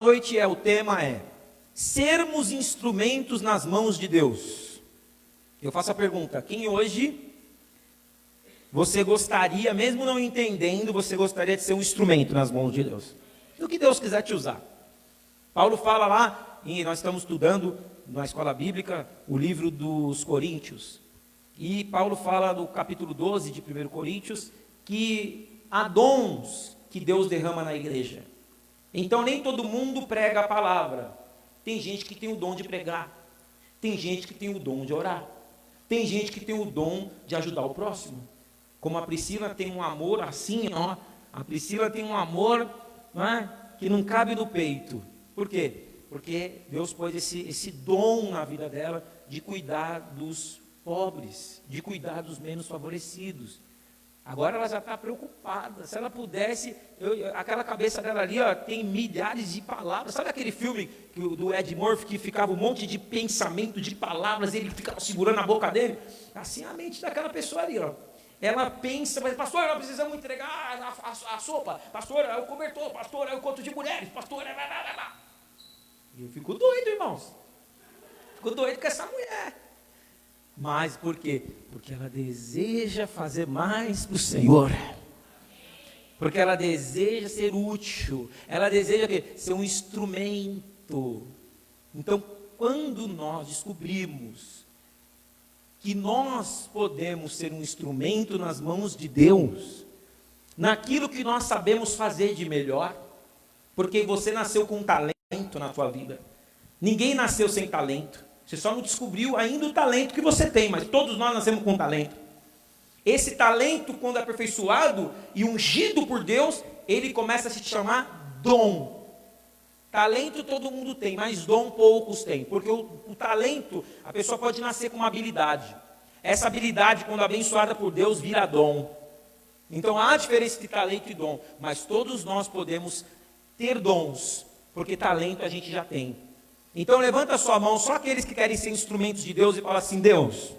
Noite o tema é sermos instrumentos nas mãos de Deus. Eu faço a pergunta: quem hoje você gostaria, mesmo não entendendo, você gostaria de ser um instrumento nas mãos de Deus? Do que Deus quiser te usar. Paulo fala lá, e nós estamos estudando na escola bíblica o livro dos Coríntios. E Paulo fala no capítulo 12 de 1 Coríntios que há dons que Deus derrama na igreja. Então nem todo mundo prega a palavra. Tem gente que tem o dom de pregar. Tem gente que tem o dom de orar. Tem gente que tem o dom de ajudar o próximo. Como a Priscila tem um amor assim, ó. A Priscila tem um amor, não é, que não cabe no peito. Por quê? Porque Deus pôs esse dom na vida dela de cuidar dos pobres, de cuidar dos menos favorecidos. Agora ela já está preocupada. Se ela pudesse, aquela cabeça dela ali, ó, tem milhares de palavras. Sabe aquele filme do Ed Murphy que ficava um monte de pensamento, de palavras, ele ficava segurando a boca dele? Assim a mente daquela pessoa ali, ó. Ela pensa, mas pastor, nós precisamos entregar a sopa, pastor, é o cobertor, pastor, é o conto de mulheres, pastor, é... E eu fico doido, irmãos. Fico doido com essa mulher. Mas por quê? Porque ela deseja fazer mais para o Senhor. Porque ela deseja ser útil. Ela deseja ser um instrumento. Então, quando nós descobrimos que nós podemos ser um instrumento nas mãos de Deus, naquilo que nós sabemos fazer de melhor, porque você nasceu com um talento na tua vida. Ninguém nasceu sem talento. Você só não descobriu ainda o talento que você tem, mas todos nós nascemos com um talento. Esse talento, quando aperfeiçoado e ungido por Deus, ele começa a se chamar dom. Talento todo mundo tem, mas dom poucos têm. Porque o talento, a pessoa pode nascer com uma habilidade. Essa habilidade, quando abençoada por Deus, vira dom. Então há diferença de talento e dom, mas todos nós podemos ter dons, porque talento a gente já tem. Então levanta a sua mão, só aqueles que querem ser instrumentos de Deus, e fala assim: Deus,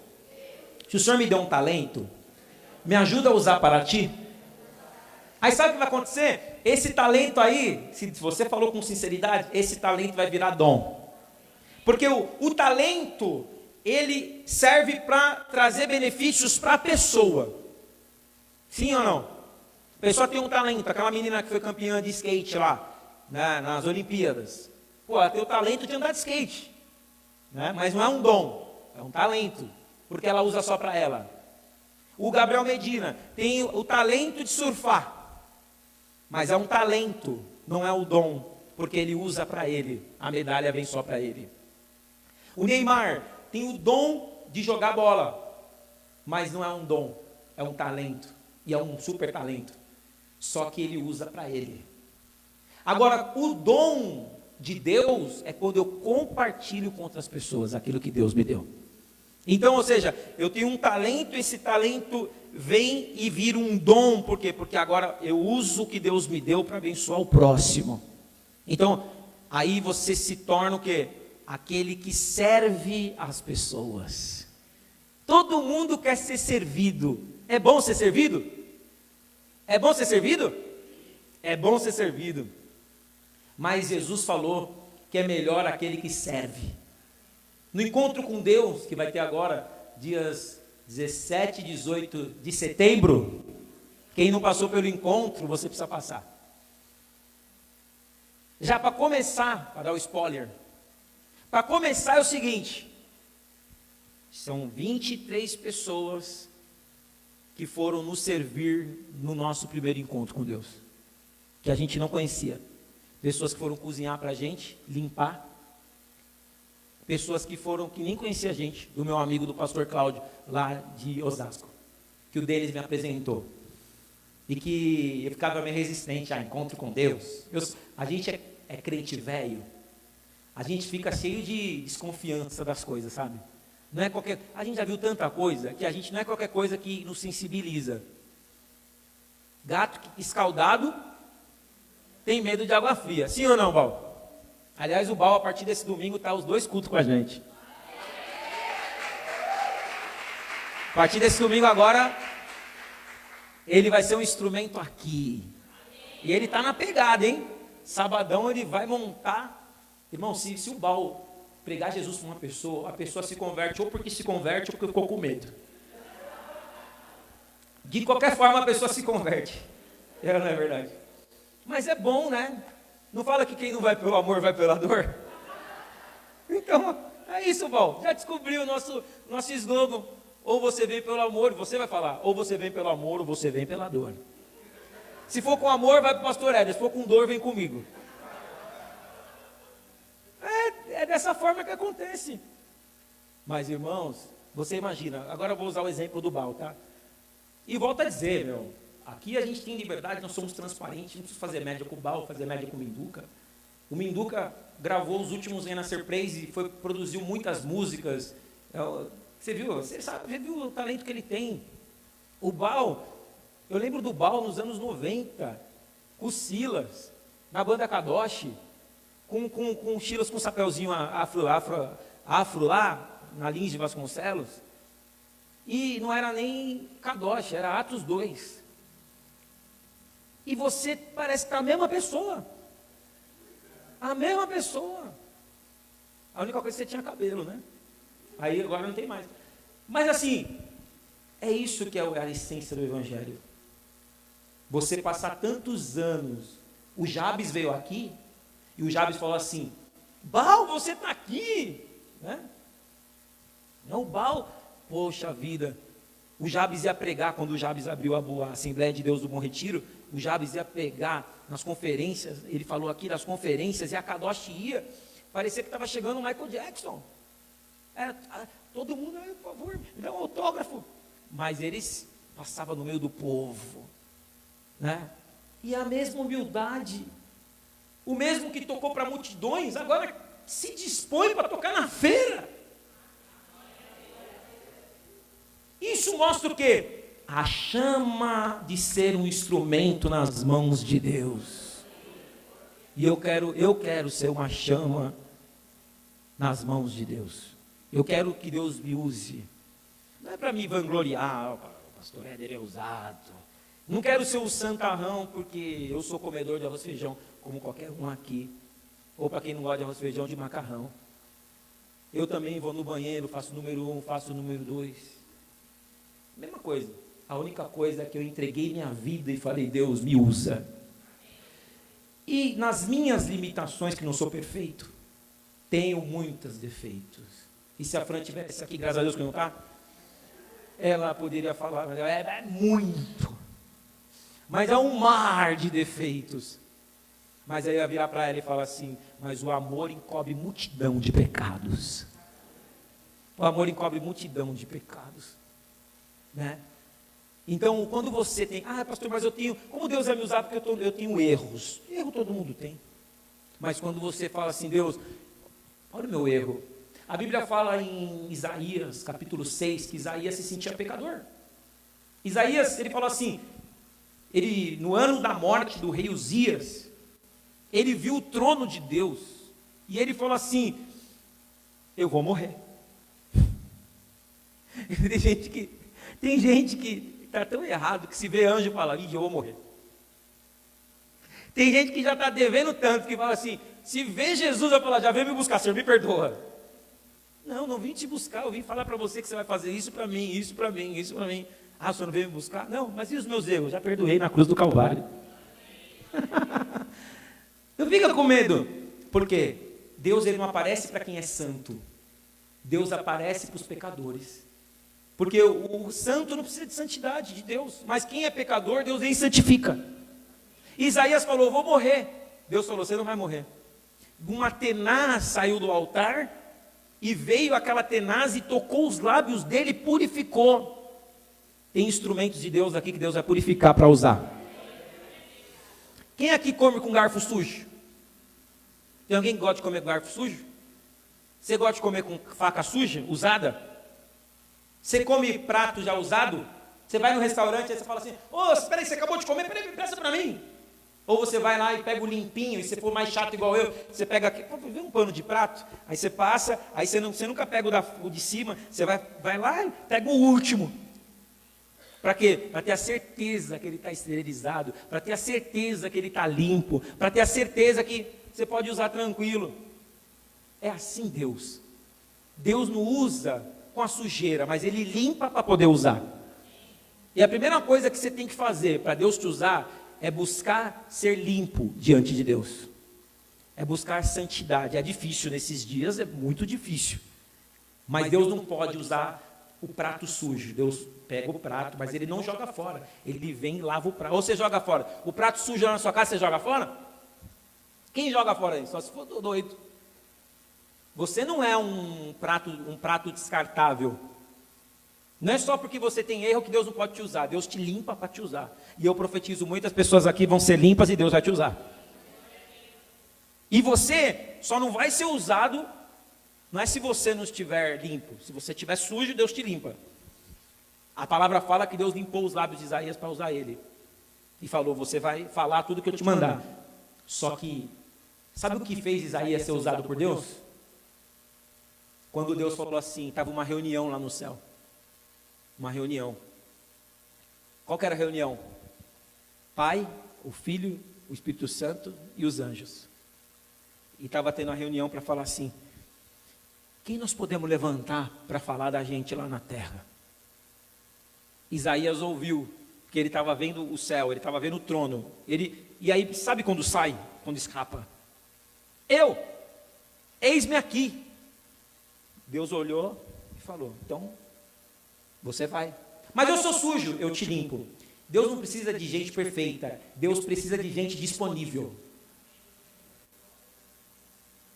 se o Senhor me deu um talento, me ajuda a usar para ti. Aí sabe o que vai acontecer? Esse talento aí, se você falou com sinceridade, esse talento vai virar dom. Porque o talento, ele serve para trazer benefícios para a pessoa. Sim ou não? A pessoa tem um talento, aquela menina que foi campeã de skate lá, né, nas Olimpíadas. Pô, ela tem o talento de andar de skate, né? Mas não é um dom, é um talento, porque ela usa só para ela. O Gabriel Medina tem o talento de surfar, mas é um talento, não é o dom, porque ele usa para ele, a medalha vem só para ele. O Neymar tem o dom de jogar bola, mas não é um dom, é um talento, e é um super talento, só que ele usa para ele. Agora, o dom de Deus é quando eu compartilho com outras pessoas aquilo que Deus me deu. Então, ou seja, eu tenho um talento, esse talento vem e vira um dom. Por quê? Porque agora eu uso o que Deus me deu para abençoar o próximo. Então, aí você se torna o quê? Aquele que serve as pessoas. Todo mundo quer ser servido. É bom ser servido? É bom ser servido? É bom ser servido. Mas Jesus falou que é melhor aquele que serve. No encontro com Deus, que vai ter agora, dias 17 e 18 de setembro, quem não passou pelo encontro, você precisa passar. Já para começar, para dar o spoiler, para começar é o seguinte: são 23 pessoas que foram nos servir no nosso primeiro encontro com Deus, que a gente não conhecia. Pessoas que foram cozinhar para a gente, limpar. Pessoas que nem conhecia a gente, do meu amigo, do pastor Cláudio, lá de Osasco, que o deles me apresentou. E que eu ficava meio resistente a encontro com Deus. A gente é crente velho, a gente fica cheio de desconfiança das coisas, sabe? Não é qualquer, a gente já viu tanta coisa, que a gente não é qualquer coisa que nos sensibiliza. Gato escaldado tem medo de água fria. Sim ou não, Val? Aliás, o Val, a partir desse domingo, está os 2 cultos com a gente. A partir desse domingo agora, ele vai ser um instrumento aqui. E ele está na pegada, hein? Sabadão ele vai montar. Irmão, se o Baal pregar Jesus para uma pessoa, a pessoa se converte ou porque se converte ou porque ficou com medo. De qualquer forma a pessoa se converte. Não é verdade? Mas é bom, né? Não fala que quem não vai pelo amor vai pela dor? Então, é isso, Val. Já descobriu o nosso slogan. Ou você vem pelo amor, você vai falar. Ou você vem pelo amor, ou você vem pela dor. Se for com amor, vai para o pastor Éder. Se for com dor, vem comigo. É dessa forma que acontece. Mas, irmãos, você imagina. Agora eu vou usar o exemplo do Baal, tá? E volto a dizer, meu. Aqui a gente tem liberdade, nós somos transparentes. Não precisa fazer média com o Baal, fazer média com o Minduca. O Minduca gravou os últimos Renascer Praise e produziu muitas músicas. Você viu? Você viu o talento que ele tem. O Baal, eu lembro do Baal nos anos 90, com o Silas, na banda Kadosh, com o Silas com o chapeuzinho afro lá, na Lins de Vasconcelos. E não era nem Kadosh, era Atos 2. E você parece que está a mesma pessoa. A mesma pessoa. A única coisa é que você tinha cabelo, né? Aí agora não tem mais. Mas assim, é isso que é a essência do Evangelho. Você passar tantos anos. O Jabes veio aqui, e o Jabes falou assim, Baal, você está aqui. Né? Não, Baal, poxa vida. O Jabes ia pregar, quando o Jabes abriu a Assembleia de Deus do Bom Retiro, o Jabes ia pregar nas conferências, ele falou aqui das conferências, e a Kadosh ia, parecia que estava chegando o Michael Jackson. Todo mundo, por favor, me dá um autógrafo. Mas eles passavam no meio do povo, né? E a mesma humildade, o mesmo que tocou para multidões, agora se dispõe para tocar na feira. Isso mostra o quê? A chama de ser um instrumento nas mãos de Deus. E eu quero ser uma chama nas mãos de Deus. Eu quero que Deus me use. Não é para me vangloriar, o pastor Éder é usado. Não quero ser o santarrão porque eu sou comedor de arroz e feijão, como qualquer um aqui. Ou para quem não gosta de arroz e feijão, de macarrão. Eu também vou no banheiro, faço o número 1, faço o número 2. Mesma coisa. A única coisa é que eu entreguei minha vida e falei, Deus, me usa. E nas minhas limitações, que não sou perfeito, tenho muitos defeitos. E se a Fran estivesse aqui, graças a Deus que não está, ela poderia falar, mas é muito. Mas é um mar de defeitos. Mas aí eu ia virar para ela e falar assim, mas o amor encobre multidão de pecados. O amor encobre multidão de pecados. Né? Então, quando você tem, pastor, mas eu tenho, como Deus vai me usar porque eu tenho erros. Erro todo mundo tem. Mas quando você fala assim, Deus, olha o meu erro. A Bíblia fala em Isaías, capítulo 6, que Isaías se sentia pecador. Isaías, ele falou assim, no ano da morte do rei Uzias, ele viu o trono de Deus, e ele falou assim, eu vou morrer. Tem gente que está tão errado que se vê anjo e fala, eu vou morrer. Tem gente que já está devendo tanto que fala assim, se vê Jesus, vai falar, já veio me buscar, Senhor, me perdoa. Não vim te buscar, eu vim falar para você que você vai fazer isso para mim, isso para mim, isso para mim. O Senhor não veio me buscar? Não, mas e os meus erros? Já perdoei na cruz do Calvário. Não fica com medo, porque Deus ele não aparece para quem é santo. Deus aparece para os pecadores. Porque o santo não precisa de santidade de Deus, mas quem é pecador, Deus nem santifica. Isaías falou, vou morrer. Deus falou, você não vai morrer. Uma tenaz saiu do altar, e veio aquela tenaz e tocou os lábios dele e purificou. Tem instrumentos de Deus aqui que Deus vai purificar para usar. Quem aqui come com garfo sujo? Tem alguém que gosta de comer com garfo sujo? Você gosta de comer com faca suja, usada? Você come prato já usado? Você vai no restaurante e você fala assim, espera aí, você acabou de comer, peraí, presta para mim. Ou você vai lá e pega o limpinho, e se for mais chato igual eu, você pega aqui, vê um pano de prato, aí você passa, aí você nunca pega o de cima, você vai lá e pega o último. Para quê? Para ter a certeza que ele está esterilizado, para ter a certeza que ele está limpo, para ter a certeza que você pode usar tranquilo. É assim Deus. Deus não usa com a sujeira, mas Ele limpa para poder usar. E a primeira coisa que você tem que fazer para Deus te usar é buscar ser limpo diante de Deus. É buscar santidade. É difícil nesses dias, é muito difícil. Mas Deus não pode usar o prato sujo. Deus pega o prato, mas Ele não joga fora. Ele vem e lava o prato. Ou você joga fora. O prato sujo lá na sua casa, você joga fora? Quem joga fora aí? Só se for doido. Você não é um prato descartável. Não é só porque você tem erro que Deus não pode te usar. Deus te limpa para te usar. E eu profetizo, muitas pessoas aqui vão ser limpas e Deus vai te usar. E você só não vai ser usado, não é se você não estiver limpo. Se você estiver sujo, Deus te limpa. A palavra fala que Deus limpou os lábios de Isaías para usar ele. E falou, você vai falar tudo que eu te mandar. Só que, sabe o que fez Isaías ser usado por Deus? Quando Deus falou assim, estava uma reunião lá no céu. Uma reunião. Qual que era a reunião? Pai, o Filho, o Espírito Santo e os anjos. E estava tendo uma reunião para falar assim, quem nós podemos levantar para falar da gente lá na terra? Isaías ouviu, porque ele estava vendo o céu, ele estava vendo o trono. E aí, sabe quando sai? Quando escapa? Eis-me aqui. Deus olhou e falou, então, você vai. Mas eu sou sujo, eu te limpo. Deus não precisa de gente perfeita, Deus precisa de gente disponível.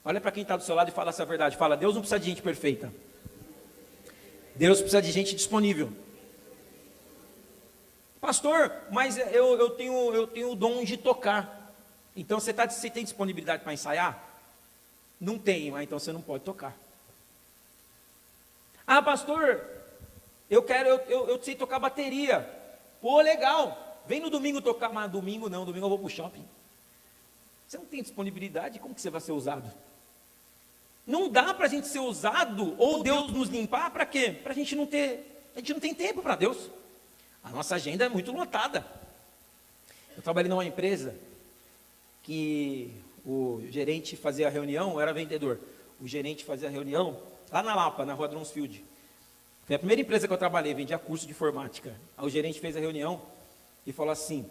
Olha para quem está do seu lado e fala essa verdade. Fala, Deus não precisa de gente perfeita. Deus precisa de gente disponível. Pastor, mas eu tenho o dom de tocar. Então você tem disponibilidade para ensaiar? Não tenho, então você não pode tocar. Ah, pastor, eu sei tocar bateria. Pô, legal. Vem no domingo tocar, mas domingo não, domingo eu vou para o shopping. Você não tem disponibilidade, como que você vai ser usado? Não dá para a gente ser usado, ou Deus nos limpar, para quê? Para a gente não tem tempo para Deus. A nossa agenda é muito lotada. Eu trabalhei numa empresa que o gerente fazia a reunião, eu era vendedor. O gerente fazia a reunião lá na Lapa, na rua Dronsfield. Foi a primeira empresa que eu trabalhei, vendia curso de informática. Aí o gerente fez a reunião e falou assim,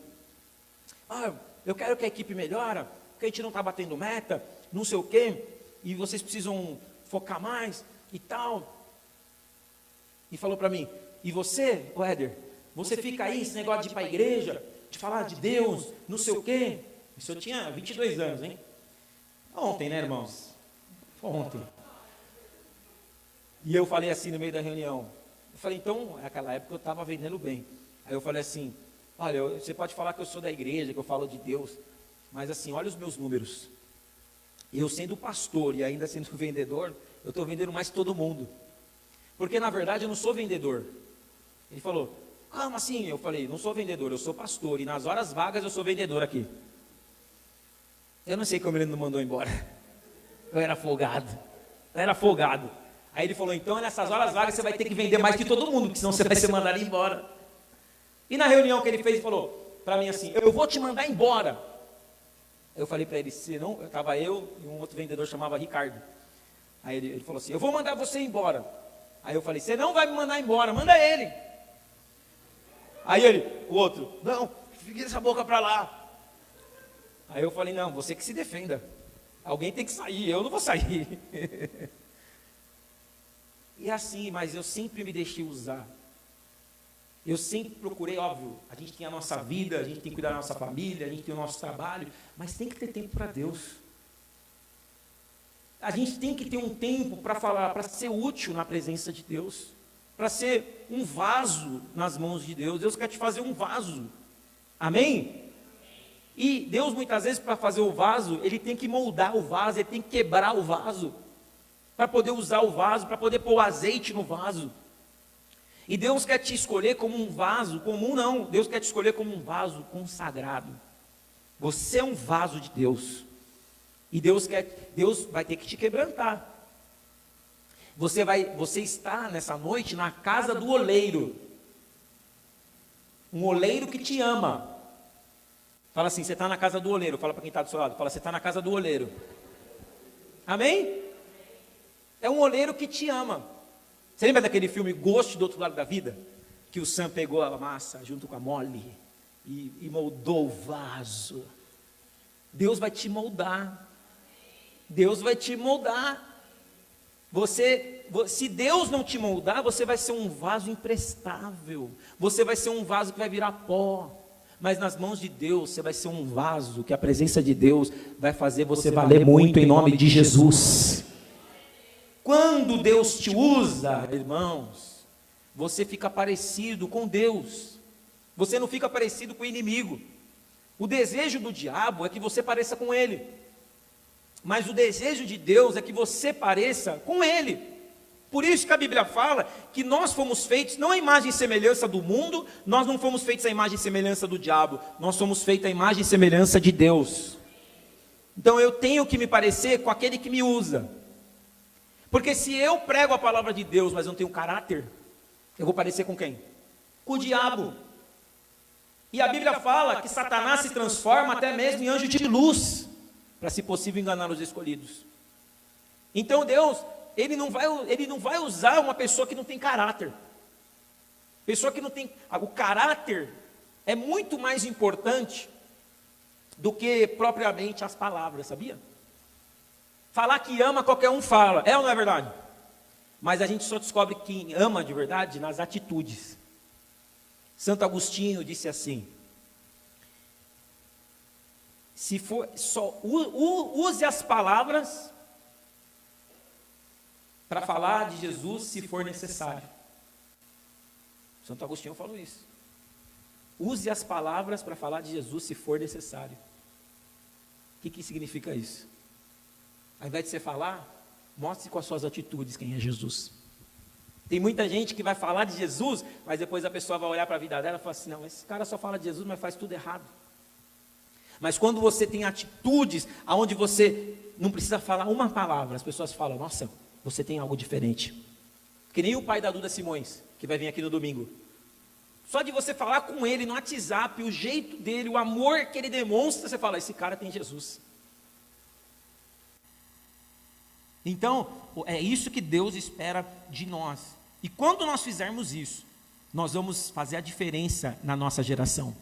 eu quero que a equipe melhore, porque a gente não está batendo meta, não sei o quê, e vocês precisam focar mais e tal. E falou para mim, e você, Éder, você fica aí, esse negócio de ir para a igreja, de falar de Deus, não sei o quê. Isso eu tinha 22 anos, hein? Ontem, né, irmãos? Foi ontem. E eu falei assim no meio da reunião. Eu falei, então, naquela época eu estava vendendo bem. Aí eu falei assim, olha, você pode falar que eu sou da igreja, que eu falo de Deus, mas assim, olha os meus números. Eu sendo pastor e ainda sendo vendedor, eu estou vendendo mais que todo mundo. Porque na verdade eu não sou vendedor. Ele falou, como assim? Eu falei, não sou vendedor, eu sou pastor. E nas horas vagas eu sou vendedor aqui. Eu não sei como ele não mandou embora. Eu era folgado. Aí ele falou, então nessas horas vagas você vai ter que vender mais que todo mundo, porque senão você vai ser mandado embora. E na reunião que ele fez, ele falou para mim assim, eu vou te mandar embora. Eu falei para ele, se não, estava eu e um outro vendedor chamava Ricardo. Aí ele falou assim, eu vou mandar você embora. Aí eu falei, você não vai me mandar embora, manda ele. Aí o outro, não, fique essa boca para lá. Aí eu falei, não, você que se defenda. Alguém tem que sair, eu não vou sair. E assim, mas eu sempre me deixei usar. Eu sempre procurei, óbvio, a gente tem a nossa vida, a gente tem que cuidar da nossa família, a gente tem o nosso trabalho, mas tem que ter tempo para Deus. A gente tem que ter um tempo para falar, para ser útil na presença de Deus, para ser um vaso nas mãos de Deus. Deus quer te fazer um vaso. Amém? E Deus muitas vezes para fazer o vaso, Ele tem que moldar o vaso, Ele tem que quebrar o vaso, para poder usar o vaso, para poder pôr azeite no vaso. E Deus quer te escolher como um vaso comum, não. Deus quer te escolher como um vaso consagrado. Você é um vaso de Deus. E Deus vai ter que te quebrantar. Você está nessa noite na casa do oleiro. Um oleiro que te ama. Fala assim, você está na casa do oleiro. Fala para quem está do seu lado. Fala, você está na casa do oleiro. Amém? É um oleiro que te ama. Você lembra daquele filme Ghost do Outro Lado da Vida? Que o Sam pegou a massa junto com a Molly e moldou o vaso. Deus vai te moldar. Deus vai te moldar. Se Deus não te moldar, você vai ser um vaso imprestável. Você vai ser um vaso que vai virar pó. Mas nas mãos de Deus, você vai ser um vaso que a presença de Deus vai fazer você valer muito em nome de Jesus. Quando Deus te usa, irmãos, você fica parecido com Deus. Você não fica parecido com o inimigo. O desejo do diabo é que você pareça com ele. Mas o desejo de Deus é que você pareça com Ele. Por isso que a Bíblia fala que nós fomos feitos não à imagem e semelhança do mundo, nós não fomos feitos à imagem e semelhança do diabo, nós somos feitos à imagem e semelhança de Deus. Então eu tenho que me parecer com aquele que me usa. Porque se eu prego a palavra de Deus, mas não tenho caráter, eu vou parecer com quem? Com o diabo. E a Bíblia fala que Satanás se transforma até mesmo em anjo de luz, para, se possível, enganar os escolhidos. Então Deus, Ele não vai usar uma pessoa que não tem caráter. Pessoa que não tem... O caráter é muito mais importante do que propriamente as palavras, sabia? Falar que ama, qualquer um fala, é ou não é verdade? Mas a gente só descobre quem ama de verdade nas atitudes. Santo Agostinho disse assim: se for só use as palavras para falar de Jesus se for necessário. Santo Agostinho falou isso. Use as palavras para falar de Jesus se for necessário. O que significa isso? Ao invés de você falar, mostre com as suas atitudes quem é Jesus. Tem muita gente que vai falar de Jesus, mas depois a pessoa vai olhar para a vida dela e fala assim: não, esse cara só fala de Jesus, mas faz tudo errado. Mas quando você tem atitudes onde você não precisa falar uma palavra, as pessoas falam: nossa, você tem algo diferente. Que nem o pai da Duda Simões, que vai vir aqui no domingo. Só de você falar com ele no WhatsApp, o jeito dele, o amor que ele demonstra, você fala: esse cara tem Jesus. Então, é isso que Deus espera de nós. E quando nós fizermos isso, nós vamos fazer a diferença na nossa geração.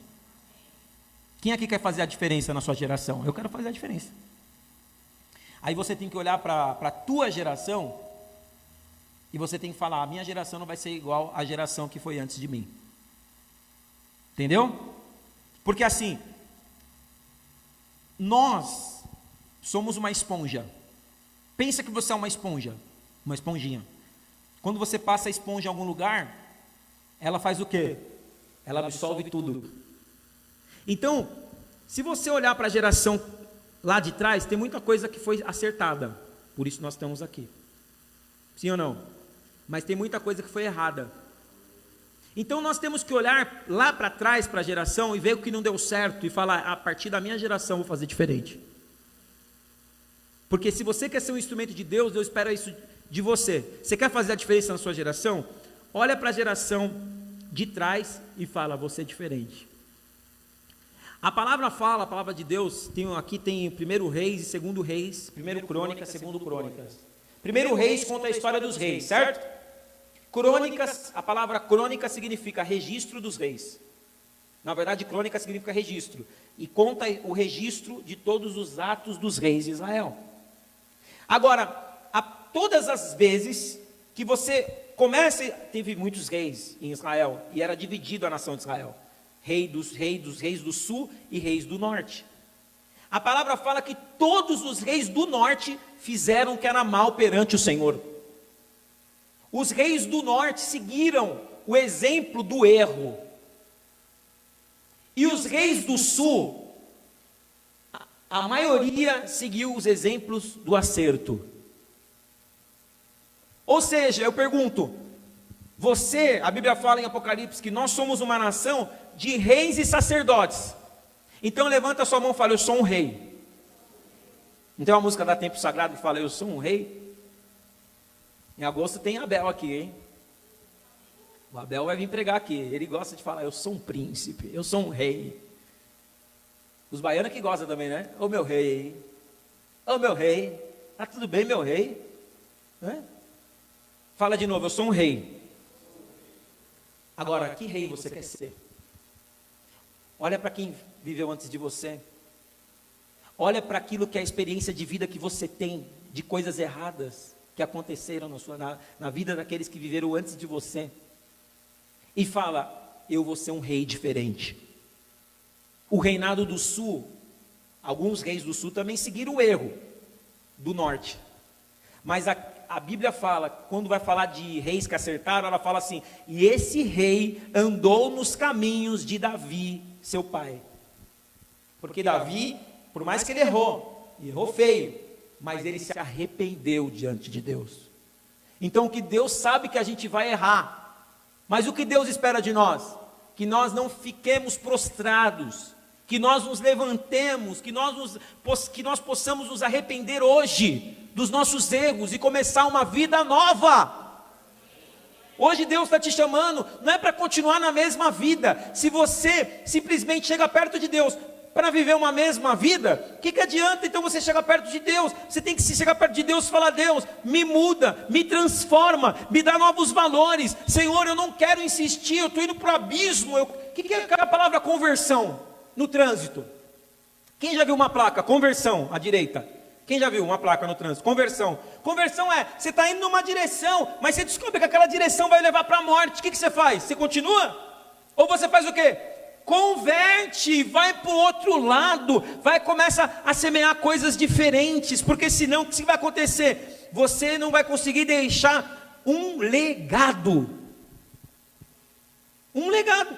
Quem aqui quer fazer a diferença na sua geração? Eu quero fazer a diferença. Aí você tem que olhar para a tua geração e você tem que falar: a minha geração não vai ser igual à geração que foi antes de mim. Entendeu? Porque assim, nós somos uma esponja. Pensa que você é uma esponja, uma esponjinha. Quando você passa a esponja em algum lugar, ela faz o quê? Ela absorve tudo. Então, se você olhar para a geração lá de trás, tem muita coisa que foi acertada. Por isso nós estamos aqui. Sim ou não? Mas tem muita coisa que foi errada. Então nós temos que olhar lá para trás para a geração e ver o que não deu certo e falar: a partir da minha geração eu vou fazer diferente. Porque se você quer ser um instrumento de Deus, Deus espera isso de você. Você quer fazer a diferença na sua geração? Olha para a geração de trás e fala: vou ser diferente. A palavra fala, a palavra de Deus, aqui tem 1 Reis e 2 Reis, 1 Crônicas, 2 Crônicas. 1 Reis conta a história dos reis, certo? Crônicas, a palavra crônica significa registro dos reis. Na verdade, crônica significa registro. E conta o registro de todos os atos dos reis de Israel. Agora, todas as vezes que você começa, teve muitos reis em Israel, e era dividido a nação de Israel. Reis do sul e reis do norte. A palavra fala que todos os reis do norte fizeram o que era mal perante o Senhor. Os reis do norte seguiram o exemplo do erro. E os reis do sul, a maioria seguiu os exemplos do acerto. Ou seja, eu pergunto, a Bíblia fala em Apocalipse que nós somos uma nação de reis e sacerdotes. Então levanta a sua mão e fala: eu sou um rei. Então a música da Tempo Sagrado fala: eu sou um rei. Em agosto tem Abel aqui, hein? O Abel vai vir pregar aqui. Ele gosta de falar, eu sou um príncipe, eu sou um rei. Os baianos que gostam também, né? Ô meu rei, tá tudo bem, meu rei? Né? Fala de novo, eu sou um rei. Agora, que rei você quer ser? Olha para quem viveu antes de você. Olha para aquilo que é a experiência de vida que você tem, de coisas erradas que aconteceram na vida daqueles que viveram antes de você. E fala, eu vou ser um rei diferente. O reinado do sul, alguns reis do sul também seguiram o erro do norte. Mas a Bíblia fala, quando vai falar de reis que acertaram, ela fala assim, e esse rei andou nos caminhos de Davi, seu pai. Porque Davi, por mais que ele errou feio, mas ele se arrependeu diante de Deus. Então, que Deus sabe que a gente vai errar, mas o que Deus espera de nós? Que nós não fiquemos prostrados, que nós nos levantemos, que nós possamos nos arrepender hoje dos nossos erros e começar uma vida nova. Hoje Deus está te chamando, não é para continuar na mesma vida. Se você simplesmente chega perto de Deus para viver uma mesma vida, o que adianta então você chegar perto de Deus? Você tem que se chegar perto de Deus e falar, Deus, me muda, me transforma, me dá novos valores. Senhor, eu não quero insistir, eu estou indo para o abismo. O que é a palavra conversão no trânsito? Quem já viu uma placa, conversão, à direita? Quem já viu uma placa no trânsito? Conversão. Conversão é, você está indo numa direção, mas você descobre que aquela direção vai levar para a morte. O que você faz? Você continua? Ou você faz o quê? Converte, vai para o outro lado, começa a semear coisas diferentes, porque senão o que vai acontecer? Você não vai conseguir deixar um legado. Um legado.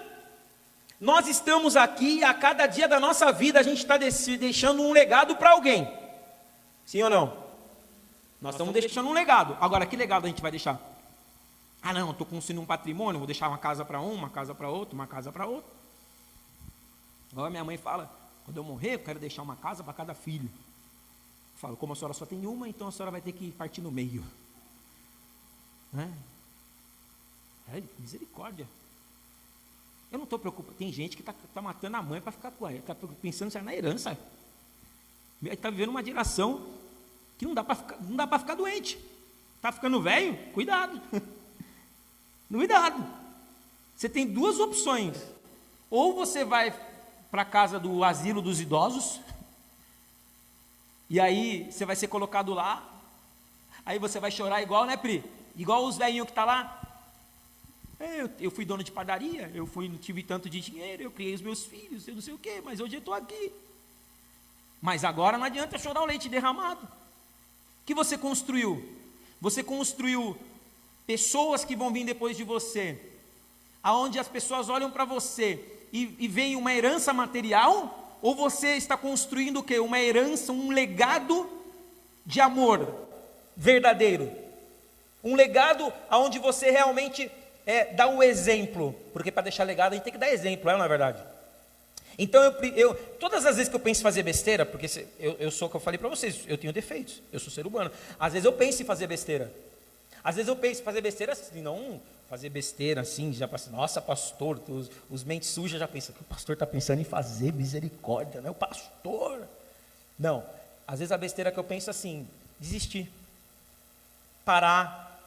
Nós estamos aqui, a cada dia da nossa vida a gente está deixando um legado para alguém. Sim ou não? Nós estamos deixando um legado. Agora, que legado a gente vai deixar? Ah não, estou construindo um patrimônio, vou deixar uma casa para uma casa para outro, uma casa para outro. Agora minha mãe fala, quando eu morrer, eu quero deixar uma casa para cada filho. Eu falo, como a senhora só tem uma, então a senhora vai ter que partir no meio. Misericórdia. Eu não estou preocupado. Tem gente que está matando a mãe para ficar com ela, está pensando na herança. Está vivendo uma geração que não dá para ficar doente. Está ficando velho? Cuidado. Cuidado. Você tem duas opções. Ou você vai para a casa do asilo dos idosos, e aí você vai ser colocado lá, aí você vai chorar igual, né, Pri? Igual os velhinhos que estão lá. Eu fui dono de padaria, não tive tanto de dinheiro, eu criei os meus filhos, eu não sei o quê, mas hoje eu estou aqui. Mas agora não adianta chorar o leite derramado. O que você construiu? Você construiu pessoas que vão vir depois de você, aonde as pessoas olham para você e veem uma herança material, ou você está construindo o quê? Uma herança, um legado de amor verdadeiro. Um legado aonde você realmente dá o exemplo, porque para deixar legado a gente tem que dar exemplo, não é verdade? Então todas as vezes que eu penso em fazer besteira, porque eu sou o que eu falei para vocês, eu tenho defeitos, eu sou ser humano. Às vezes eu penso em fazer besteira. Às vezes eu penso em fazer besteira assim, não fazer besteira assim, já penso, nossa pastor, os mentes sujas já pensam, que o pastor está pensando em fazer, misericórdia, não é o pastor. Não, às vezes a besteira que eu penso assim, desistir, parar,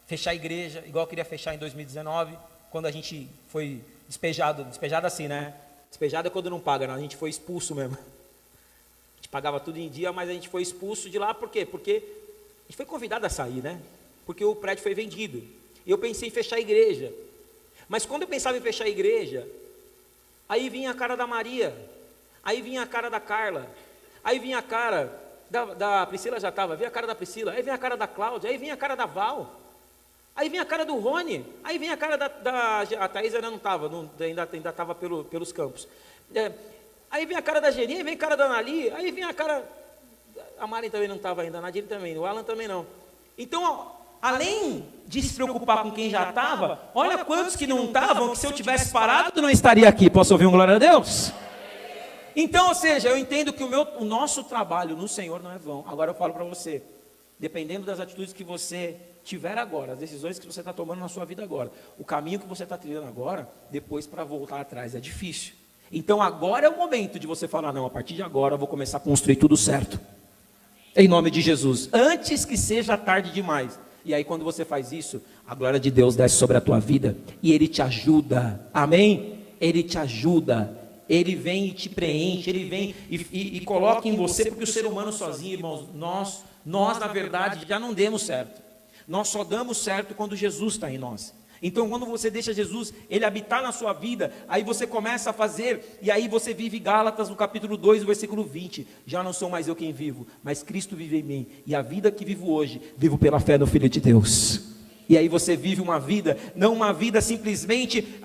fechar a igreja, igual eu queria fechar em 2019, quando a gente foi despejado assim, né? Despejado é quando não paga, não, a gente foi expulso mesmo. A gente pagava tudo em dia, mas a gente foi expulso de lá, por quê? Porque a gente foi convidado a sair, né? Porque o prédio foi vendido. E eu pensei em fechar a igreja. Mas quando eu pensava em fechar a igreja, aí vinha a cara da Maria, aí vinha a cara da Carla, aí vinha a cara da Priscila, já estava, vinha a cara da Priscila, aí vinha a cara da Cláudia, aí vinha a cara da Val, aí vinha a cara do Rony, aí vinha a cara a Thaís ainda não estava, ainda estava pelos campos. Aí vinha a cara da Geni, aí vinha a cara da Anali, aí vinha a cara, a Mari também não estava ainda, a Nadir também, o Alan também não. Então, além de se preocupar com quem já estava, olha quantos que não estavam, que se eu tivesse parado, não estaria aqui. Posso ouvir um glória a Deus? Então, ou seja, eu entendo que o nosso trabalho no Senhor não é vão. Agora eu falo para você, dependendo das atitudes que você tiver agora, as decisões que você está tomando na sua vida agora, o caminho que você está trilhando agora, depois para voltar atrás é difícil. Então agora é o momento de você falar, não, a partir de agora eu vou começar a construir tudo certo, em nome de Jesus, antes que seja tarde demais. E aí quando você faz isso, a glória de Deus desce sobre a tua vida, e Ele te ajuda, amém? Ele te ajuda, Ele vem e te preenche, Ele vem e coloca em você, porque o ser humano sozinho, irmãos, nós na verdade já não demos certo. Nós só damos certo quando Jesus está em nós. Então quando você deixa Jesus, Ele habitar na sua vida, aí você começa a fazer, e aí você vive Gálatas no capítulo 2, versículo 20, já não sou mais eu quem vivo, mas Cristo vive em mim, e a vida que vivo hoje, vivo pela fé no Filho de Deus. E aí você vive uma vida, não uma vida simplesmente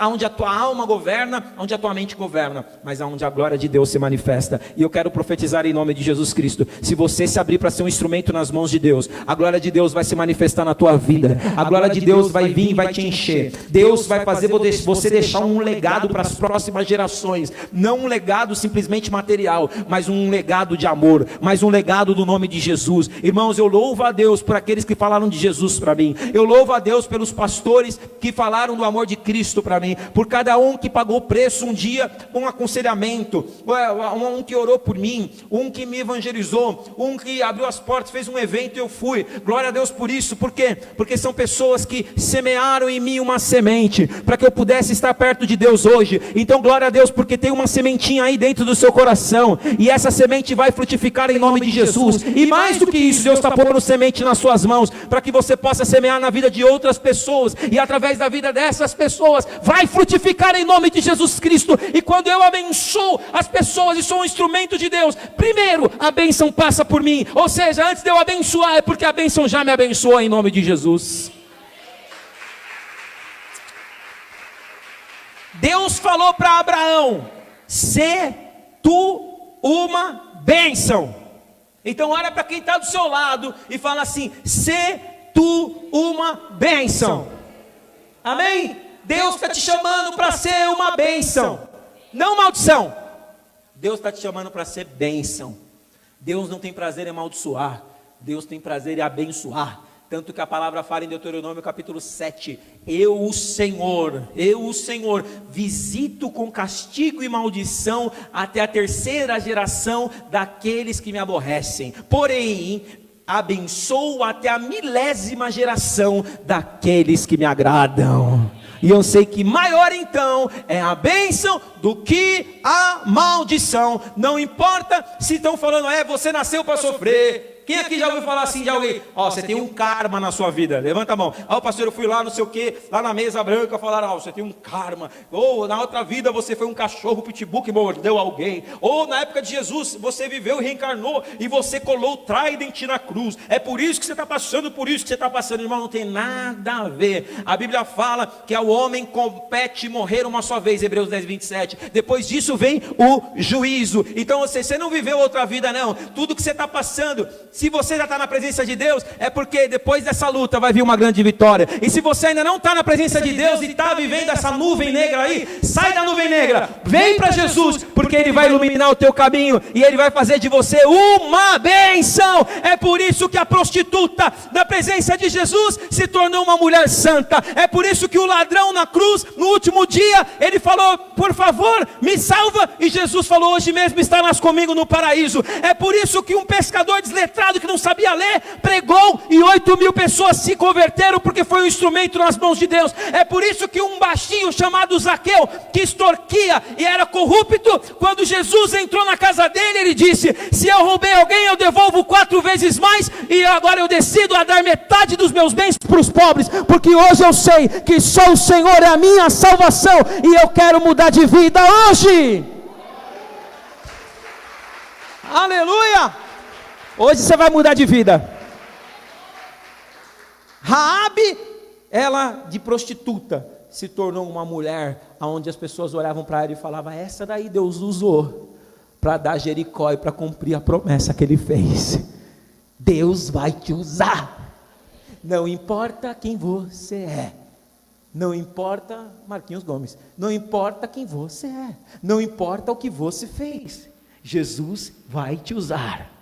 onde a tua alma governa, onde a tua mente governa, mas onde a glória de Deus se manifesta. E eu quero profetizar em nome de Jesus Cristo, se você se abrir para ser um instrumento nas mãos de Deus, a glória de Deus vai se manifestar na tua vida, a glória de Deus vai vir e vai te encher. Deus vai fazer você deixar um legado para as próximas gerações, não um legado simplesmente material, mas um legado de amor, mas um legado do nome de Jesus. Irmãos, eu louvo a Deus por aqueles que falaram de Jesus para mim. Eu louvo a Deus pelos pastores que falaram do amor de Cristo para mim, por cada um que pagou preço um dia, um aconselhamento, um que orou por mim, um que me evangelizou, um que abriu as portas, fez um evento e eu fui. Glória a Deus por isso. Por quê? Porque são pessoas que semearam em mim uma semente, para que eu pudesse estar perto de Deus hoje. Então glória a Deus, porque tem uma sementinha aí dentro do seu coração, e essa semente vai frutificar em nome de Jesus. E mais do que isso, Deus está pondo semente nas suas mãos, para que você possa semear na vida de outras pessoas, e através da vida dessas pessoas, vai frutificar em nome de Jesus Cristo. E quando eu abençoo as pessoas e sou um instrumento de Deus, primeiro a bênção passa por mim, ou seja, antes de eu abençoar, é porque a bênção já me abençoou em nome de Jesus. Deus falou para Abraão: sê tu uma bênção. Então olha para quem está do seu lado e fala assim: sê tu uma bênção. Amém? Deus está te chamando para ser uma bênção, não maldição. Deus está te chamando para ser bênção. Deus não tem prazer em amaldiçoar, Deus tem prazer em abençoar. Tanto que a palavra fala em Deuteronômio capítulo 7, eu o Senhor, visito com castigo e maldição até a 3ª geração daqueles que me aborrecem, porém abençoo até a 1000ª geração daqueles que me agradam. E eu sei que maior então é a bênção do que a maldição. Não importa se estão falando, você nasceu para sofrer. Quem aqui já ouviu falar assim de alguém? Você tem um karma na sua vida. Levanta a mão. Pastor, eu fui lá, não sei o que, lá na mesa branca, falaram, você tem um karma. Ou na outra vida você foi um cachorro pitbull que mordeu alguém. Ou na época de Jesus, você viveu e reencarnou e você colou o trident na cruz. É por isso que você está passando, por isso que você está passando. Irmão, não tem nada a ver. A Bíblia fala que ao homem compete morrer uma só vez, Hebreus 10, 27. Depois disso vem o juízo. Então você não viveu outra vida não. Tudo que você está passando, se você já está na presença de Deus, é porque depois dessa luta vai vir uma grande vitória. E se você ainda não está na presença de Deus e está vivendo essa nuvem negra aí, sai da nuvem negra, vem para Jesus, porque Ele vai iluminar o teu caminho e Ele vai fazer de você uma bênção. É por isso que a prostituta na presença de Jesus se tornou uma mulher santa. É por isso que o ladrão na cruz, no último dia, ele falou, por favor, me salva, e Jesus falou, hoje mesmo estarás comigo no paraíso. É por isso que um pescador desletrado que não sabia ler, pregou e 8.000 pessoas se converteram, porque foi um instrumento nas mãos de Deus. É por isso que um baixinho chamado Zaqueu, que extorquia e era corrupto, quando Jesus entrou na casa dele, ele disse, se eu roubei alguém, eu devolvo 4 vezes mais, e agora eu decido a dar metade dos meus bens para os pobres, porque hoje eu sei que só o Senhor é a minha salvação, e eu quero mudar de vida hoje. Aleluia! Hoje você vai mudar de vida. Raabe, ela de prostituta, se tornou uma mulher onde as pessoas olhavam para ela e falavam, essa daí Deus usou para dar Jericó e para cumprir a promessa que Ele fez. Deus vai te usar. Não importa quem você é. Não importa, Marquinhos Gomes, não importa quem você é. Não importa o que você fez. Jesus vai te usar.